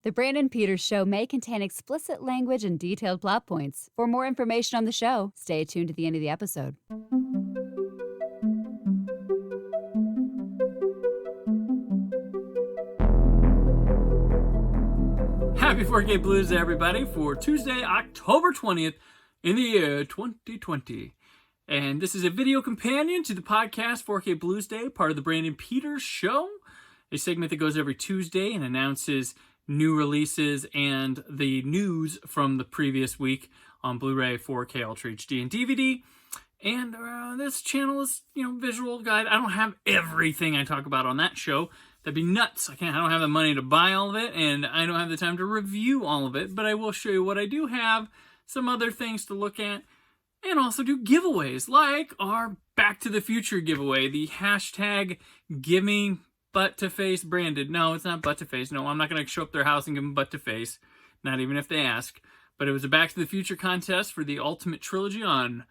The Brandon Peters Show may contain explicit language and detailed plot points. For more information on the show, stay tuned to the end of the episode. Happy 4K BLUsday, everybody, for Tuesday, October 20th in the year 2020. And this is a video companion to the podcast 4K BLUsday, part of the Brandon Peters Show, a segment that goes every Tuesday and announces new releases and the news from the previous week on Blu-ray, 4K Ultra HD, and DVD. And this channel is, visual guide. I don't have everything I talk about on that show. That'd be nuts. I don't have the money to buy all of it, and I don't have the time to review all of it, but I will show you what I do have, some other things to look at, and also do giveaways, like our Back to the Future giveaway, the hashtag Gimme Butt to Face branded. No, it's not butt to face. No, I'm not going to show up their house and give them butt to face. Not even if they ask. But it was a Back to the Future contest for the Ultimate Trilogy on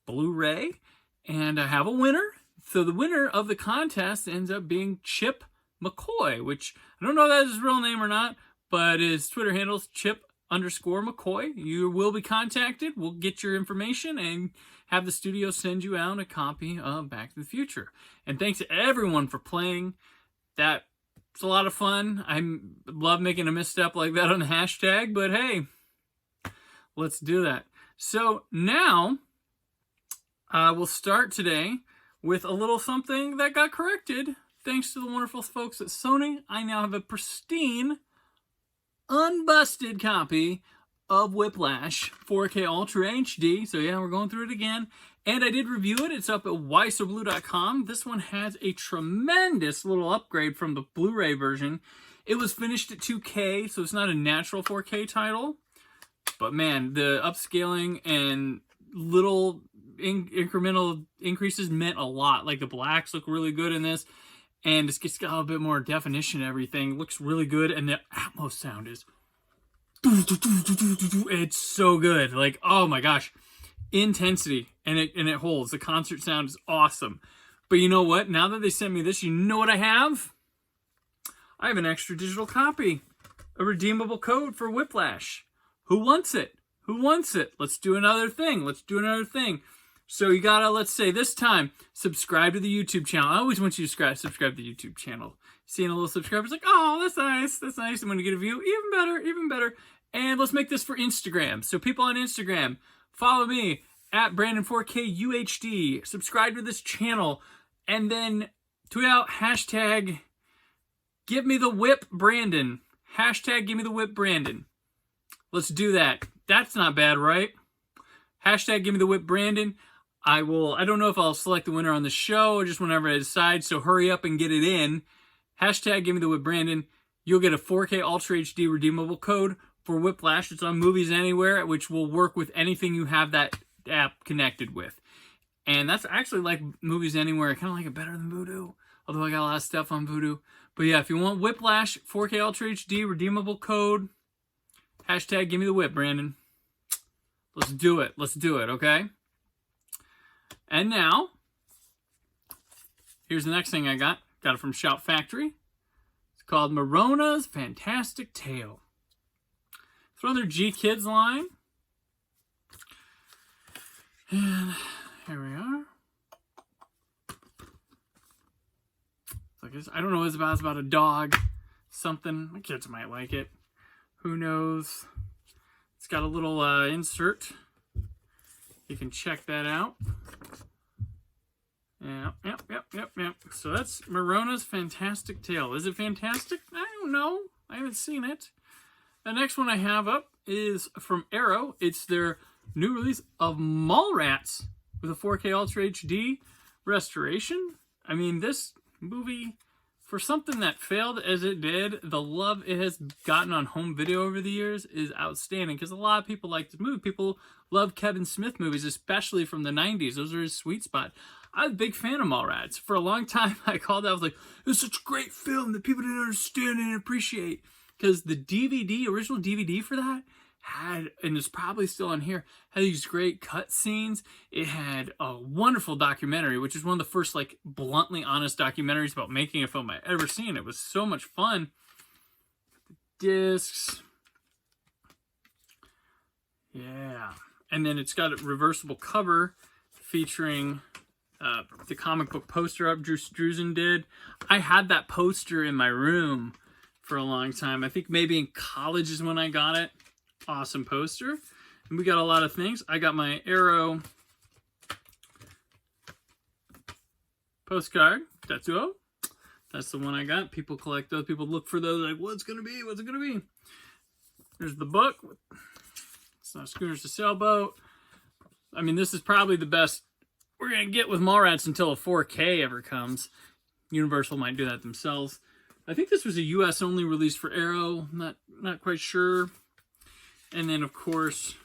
Blu-ray. And I have a winner. So the winner of the contest ends up being Chip McCoy, which I don't know if that's his real name or not, but his Twitter handle is Chip_McCoy. You will be contacted. We'll get your information and have the studio send you out a copy of Back to the Future. And thanks to everyone for playing. That's a lot of fun. I love making a misstep like that on the hashtag, but hey, let's do that. So now, we'll start today with a little something that got corrected. Thanks to the wonderful folks at Sony, I now have a pristine, unbusted copy of Whiplash 4K Ultra HD. So yeah, we're going through it again. And I did review it. It's up at whysoblu.com. This one has a tremendous little upgrade from the Blu-ray version. It was finished at 2K, so it's not a natural 4K title. But man, the upscaling and little incremental increases meant a lot. Like the blacks look really good in this. And it's got a bit more definition and everything. It looks really good. And the Atmos sound is... It's so good. Like, oh my gosh. Intensity. And it holds. The concert sound is awesome. But you know what? Now that they sent me this, you know what I have? I have an extra digital copy. A redeemable code for Whiplash. Who wants it? Who wants it? Let's do another thing. Let's do another thing. So you gotta, let's say this time, subscribe to the YouTube channel. I always want you to subscribe to the YouTube channel. Seeing a little subscriber's like, oh, that's nice. That's nice. I'm gonna get a view. Even better, even better. And let's make this for Instagram. So people on Instagram, follow me at Brandon4KUHD. Subscribe to this channel. And then tweet out hashtag Give Me the Whip Brandon. Hashtag Give Me the Whip Brandon. Let's do that. That's not bad, right? Hashtag Give Me the Whip Brandon. I don't know if I'll select the winner on the show or just whenever I decide, so hurry up and get it in. Hashtag Give Me the Whip Brandon. You'll get a 4K Ultra HD redeemable code for Whiplash. It's on Movies Anywhere, which will work with anything you have that app connected with. And that's actually like Movies Anywhere. I kind of like it better than Vudu, although I got a lot of stuff on Vudu. But yeah, if you want Whiplash 4K Ultra HD redeemable code, hashtag Give Me the Whip, Brandon. Let's do it. Let's do it, okay? And now, here's the next thing I got. Got it from Shout Factory. It's called Marona's Fantastic Tale. It's from their G Kids line. And here we are. I don't know what it's about. It's about a dog. Something. My kids might like it. Who knows? It's got a little insert. You can check that out. Yep. So that's Marona's Fantastic Tale. Is it fantastic? I don't know. I haven't seen it. The next one I have up is from Arrow. It's their new release of Mallrats with a 4K Ultra HD restoration. I mean, this movie, for something that failed as it did, the love it has gotten on home video over the years is outstanding, because a lot of people like this movie. People love Kevin Smith movies, especially from the 90s. Those are his sweet spot. I'm a big fan of Mallrats. For a long time, I called out, I was like, it's such a great film that people didn't understand and appreciate. Because the original DVD for that, had, and it's probably still on here, had these great cut scenes. It had a wonderful documentary, which is one of the first, like, bluntly honest documentaries about making a film I've ever seen. It was so much fun. discs. Yeah. And then it's got a reversible cover featuring the comic book poster up Drew Struzan did. I had that poster in my room for a long time. I think maybe in college is when I got it. Awesome poster. And we got a lot of things. I got my Arrow postcard. Tetsuo. That's the one I got. People collect those. People look for those. Like, what's going to be? What's it going to be? There's the book. It's not Schooners to Sailboat. I mean, this is probably the best we're going to get with Mallrats until a 4K ever comes. Universal might do that themselves. I think this was a US only release for Arrow. Not quite sure. And then, of course,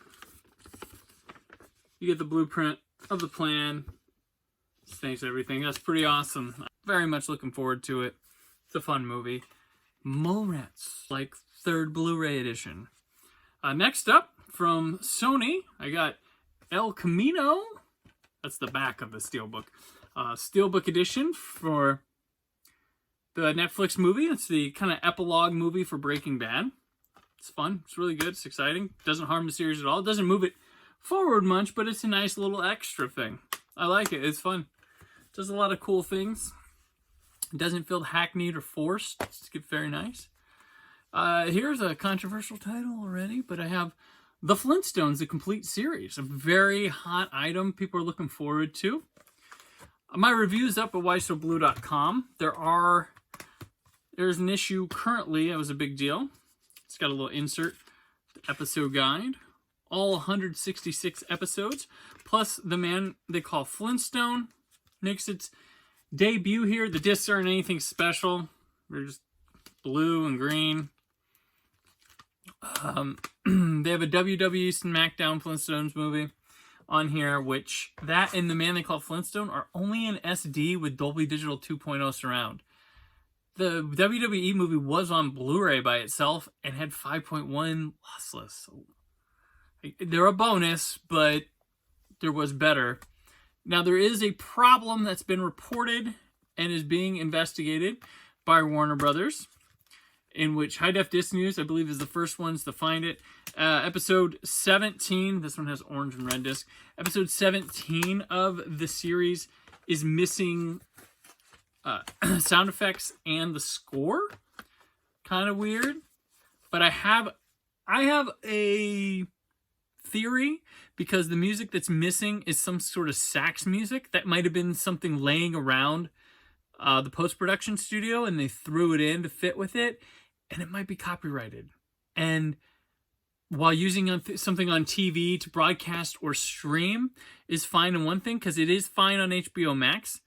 you get the blueprint of the plan. Thanks, everything. That's pretty awesome. Very much looking forward to it. It's a fun movie. Mallrats, like 3rd Blu-ray edition. Next up, from Sony, I got El Camino. That's the back of the Steelbook. Steelbook edition for the Netflix movie. It's the kind of epilogue movie for Breaking Bad. It's fun. It's really good. It's exciting. Doesn't harm the series at all. It doesn't move it forward much, but it's a nice little extra thing. I like it. It's fun. It does a lot of cool things. It doesn't feel hackneyed or forced. It's very nice. Here's a controversial title already, but I have The Flintstones, the complete series. A very hot item people are looking forward to. My review is up at whysoblu.com. There's an issue currently. That was a big deal. It's got a little insert, episode guide. All 166 episodes, plus the man they call Flintstone makes its debut here. The discs aren't anything special. They're just blue and green. They have a WWE SmackDown Flintstones movie on here, which that and the man they call Flintstone are only in SD with Dolby Digital 2.0 surround. The WWE movie was on Blu-ray by itself and had 5.1 lossless. They're a bonus, but there was better. Now, there is a problem that's been reported and is being investigated by Warner Brothers, in which High Def Disc News, I believe, is the first ones to find it. Episode 17, this one has orange and red disc. Episode 17 of the series is missing sound effects and the score. Kind of weird. But I have a theory, because the music that's missing is some sort of sax music that might have been something laying around the post-production studio, and they threw it in to fit with it, and it might be copyrighted. And while using something on TV to broadcast or stream is fine in one thing, because it is fine on HBO Max,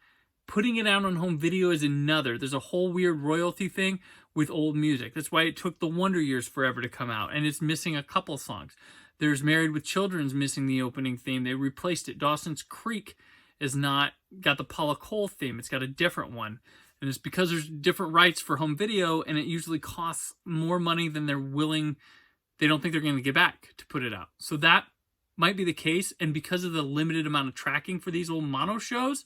putting it out on home video is another. There's a whole weird royalty thing with old music. That's why it took the Wonder Years forever to come out, and it's missing a couple songs. There's Married with Children's missing the opening theme. They replaced it. Dawson's Creek is not got the Paula Cole theme. It's got a different one. And it's because there's different rights for home video, and it usually costs more money than they don't think they're going to get back to put it out. So that might be the case. And because of the limited amount of tracking for these old mono shows,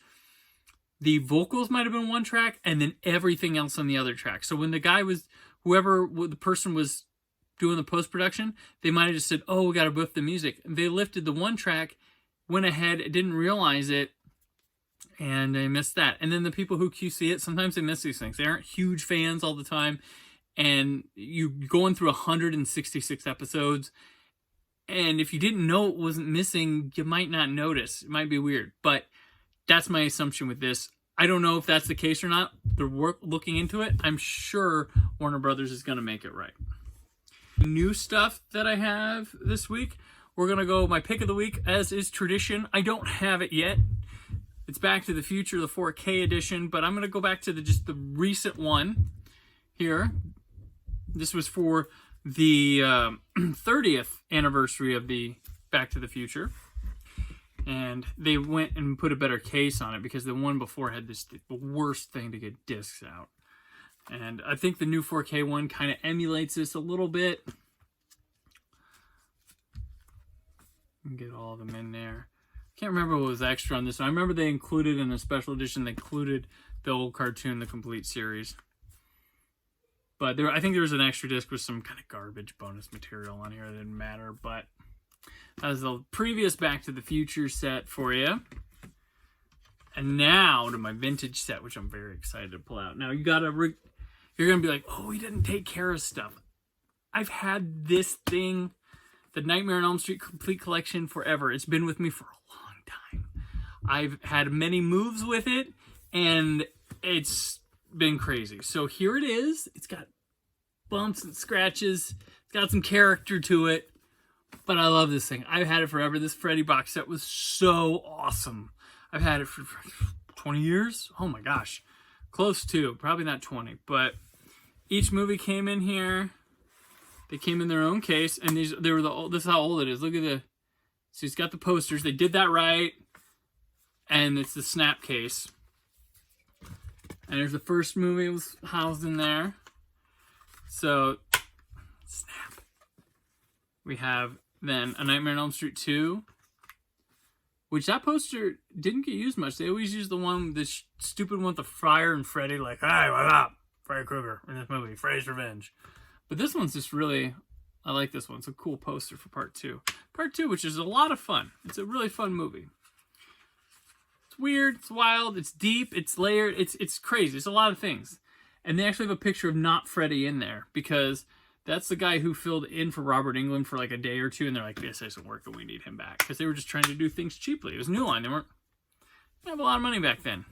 the vocals might have been one track and then everything else on the other track. So when the person was doing the post-production, they might have just said, oh, we got to whip the music. And they lifted the one track, went ahead, didn't realize it, and they missed that. And then the people who QC it, sometimes they miss these things. They aren't huge fans all the time, and you going through 166 episodes, and if you didn't know it wasn't missing, you might not notice. It might be weird, but that's my assumption with this. I don't know if that's the case or not. They're looking into it. I'm sure Warner Brothers is going to make it right. New stuff that I have this week, we're going to go my pick of the week, as is tradition. I don't have it yet. It's Back to the Future, the 4K edition, but I'm going to go back to just the recent one here. This was for the 30th anniversary of the Back to the Future. And they went and put a better case on it, because the one before had the worst thing to get discs out. And I think the new 4K one kind of emulates this a little bit. Get all of them in there. Can't remember what was extra on this one. I remember they included in a special edition, they included the old cartoon, the complete series. But I think there was an extra disc with some kind of garbage bonus material on here that didn't matter. But that was the previous Back to the Future set for you. And now to my vintage set, which I'm very excited to pull out. Now you're gonna be like, oh, he didn't take care of stuff. I've had this thing, the Nightmare on Elm Street Complete Collection, forever. It's been with me for a long time. I've had many moves with it, and it's been crazy. So here it is. It's got bumps and scratches. It's got some character to it, but I love this thing. I've had it forever. This Freddy box set was so awesome. I've had it for 20 years. Oh my gosh. Close to. Probably not 20, but each movie came in here. They came in their own case, and this is how old it is. Look at so it's got the posters. They did that right, and it's the snap case. And there's the first movie was housed in there. So, snap. We have then A Nightmare on Elm Street 2, which that poster didn't get used much. They always use the one, this stupid one with the Friar and Freddy, like, hey, what's up? Freddy Krueger in this movie, Freddy's Revenge. But this one's just really, I like this one. It's a cool poster for part 2. Part 2, which is a lot of fun. It's a really fun movie. Weird, it's wild, it's deep, it's layered, it's crazy. It's a lot of things. And they actually have a picture of not Freddy in there, because that's the guy who filled in for Robert Englund for like a day or two, and they're like, this isn't working, we need him back. Because they were just trying to do things cheaply. It was New Line. They didn't have a lot of money back then.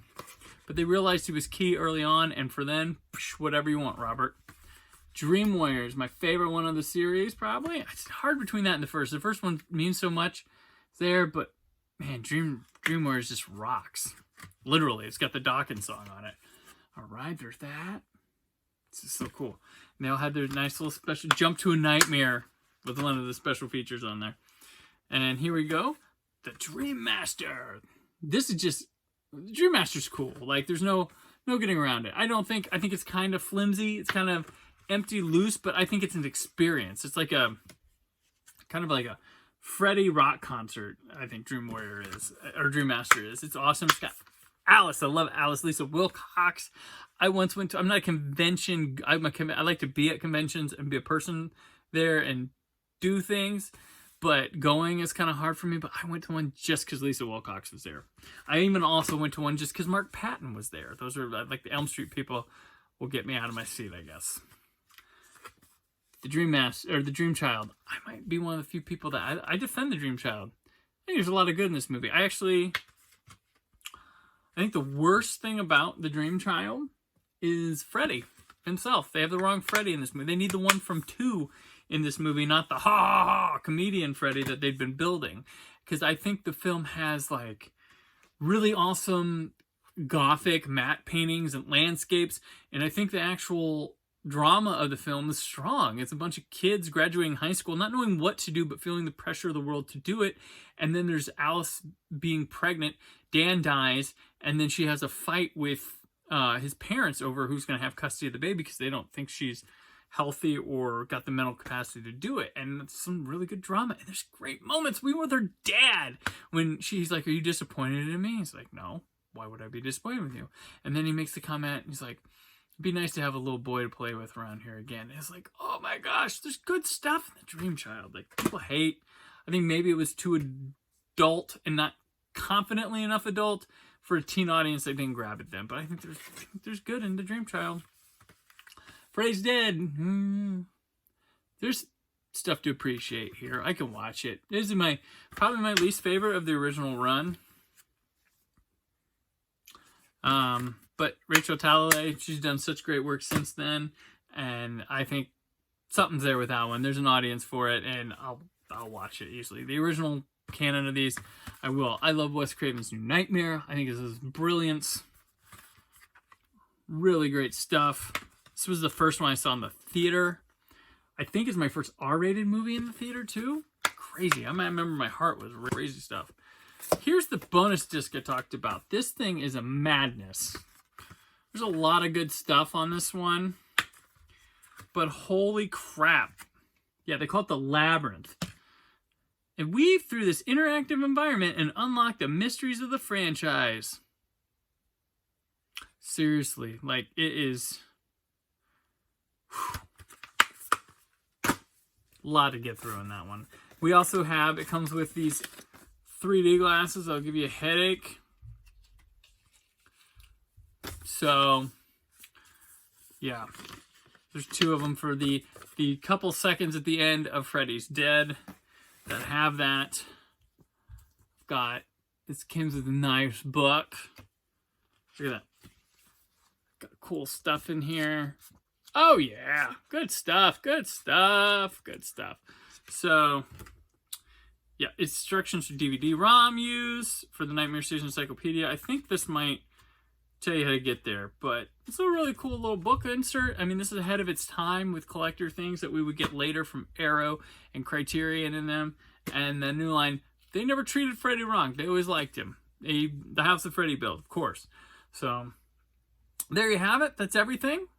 But they realized he was key early on, and for then, whatever you want, Robert. Dream Warriors, my favorite one of the series, probably. It's hard between that and the first. The first one means so much there, but man, Dream Warriors just rocks. Literally, it's got the Dawkins song on it. All right, there's that. This is so cool. And they all had their nice little special Jump to a Nightmare with one of the special features on there. And here we go. The Dream Master. This is just, the Dream Master's cool. Like, there's no getting around it. I think it's kind of flimsy. It's kind of empty, loose, but I think it's an experience. It's like kind of like a Freddy rock concert, I think Dream Warrior is, or Dream Master is. It's awesome. It's got Alice. I love Alice. Lisa Wilcox. I once went to, I'm not a convention, I like to be at conventions and be a person there and do things, but going is kind of hard for me. But I went to one just because Lisa Wilcox was there. I even also went to one just because Mark Patton was there. Those are like the Elm Street people will get me out of my seat, I guess. The Dream Master, or the Dream Child. I might be one of the few people that I defend the Dream Child. I think there's a lot of good in this movie. I think the worst thing about the Dream Child is Freddy himself. They have the wrong Freddy in this movie. They need the one from 2 in this movie, not the ha comedian Freddy that they've been building. Because I think the film has like really awesome gothic matte paintings and landscapes, and I think the actual drama of the film is strong. It's a bunch of kids graduating high school, not knowing what to do, but feeling the pressure of the world to do it. And then there's Alice being pregnant. Dan dies, and then she has a fight with his parents over who's going to have custody of the baby because they don't think she's healthy or got the mental capacity to do it. And it's some really good drama. And there's great moments. We were with her dad when she's like, are you disappointed in me? He's like, no. Why would I be disappointed with you? And then he makes the comment, and he's like, it'd be nice to have a little boy to play with around here again. And it's like, oh my gosh, there's good stuff in the Dream Child. Like, people hate. I think maybe it was too adult and not confidently enough adult for a teen audience that didn't grab at them. But I think there's good in the Dream Child. Freddy's Dead. There's stuff to appreciate here. I can watch it. This is probably my least favorite of the original run. But Rachel Talalay, she's done such great work since then, and I think something's there with that one. There's an audience for it, and I'll watch it easily. The original canon of these, I will. I love Wes Craven's New Nightmare. I think this is brilliance. Really great stuff. This was the first one I saw in the theater. I think it's my first R-rated movie in the theater, too. Crazy. I remember my heart was crazy stuff. Here's the bonus disc I talked about. This thing is a madness. There's a lot of good stuff on this one. But holy crap. Yeah, they call it the Labyrinth. And weave through this interactive environment and unlock the mysteries of the franchise. Seriously, like, it is... A lot to get through in that one. We also have, it comes with these 3D glasses. That'll give you a headache. So, yeah. There's 2 of them for the couple seconds at the end of Freddy's Dead that have that. This comes with a nice book. Look at that. Got cool stuff in here. Oh yeah, good stuff, good stuff, good stuff. So, yeah, instructions for DVD-ROM use for the Nightmare Station Encyclopedia. I think this might tell you how to get there, but it's a really cool little book insert. I mean, this is ahead of its time with collector things that we would get later from Arrow and Criterion in them. And the New Line, they never treated Freddy wrong. They always liked him. The House of Freddy build, of course. So, there you have it. That's everything.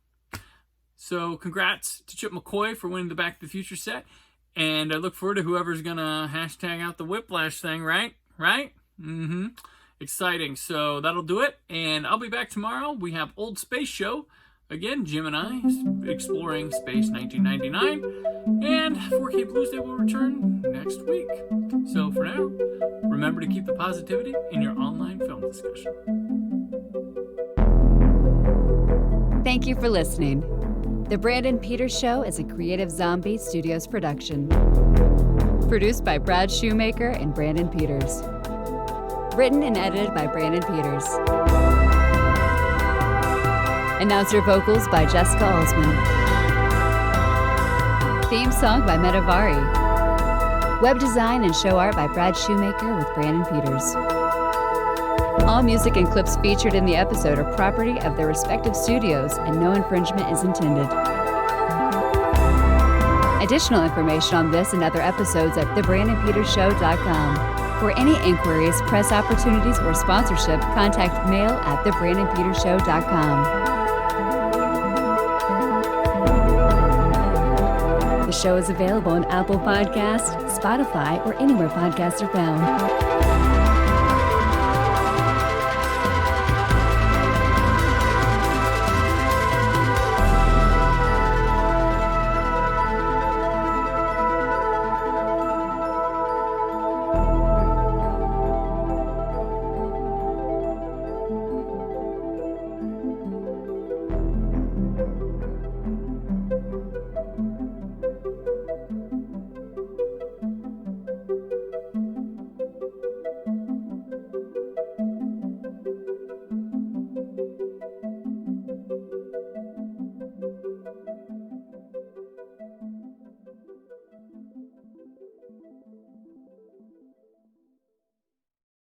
So, congrats to Chip McCoy for winning the Back to the Future set. And I look forward to whoever's going to hashtag out the Whiplash thing, right? Right? Mm-hmm. Exciting. So, that'll do it. And I'll be back tomorrow. We have Old Space Show. Again, Jim and I exploring Space 1999. And 4K BLUsday will return next week. So, for now, remember to keep the positivity in your online film discussion. Thank you for listening. The Brandon Peters Show is a Creative Zombie Studios production. Produced by Brad Shoemaker and Brandon Peters. Written and edited by Brandon Peters. Announcer vocals by Jessica Alsman. Theme song by Metavari. Web design and show art by Brad Shoemaker with Brandon Peters. All music and clips featured in the episode are property of their respective studios, and no infringement is intended. Additional information on this and other episodes at thebrandonpetershow.com. For any inquiries, press opportunities, or sponsorship, contact mail at thebrandonpetershow.com. The show is available on Apple Podcasts, Spotify, or anywhere podcasts are found.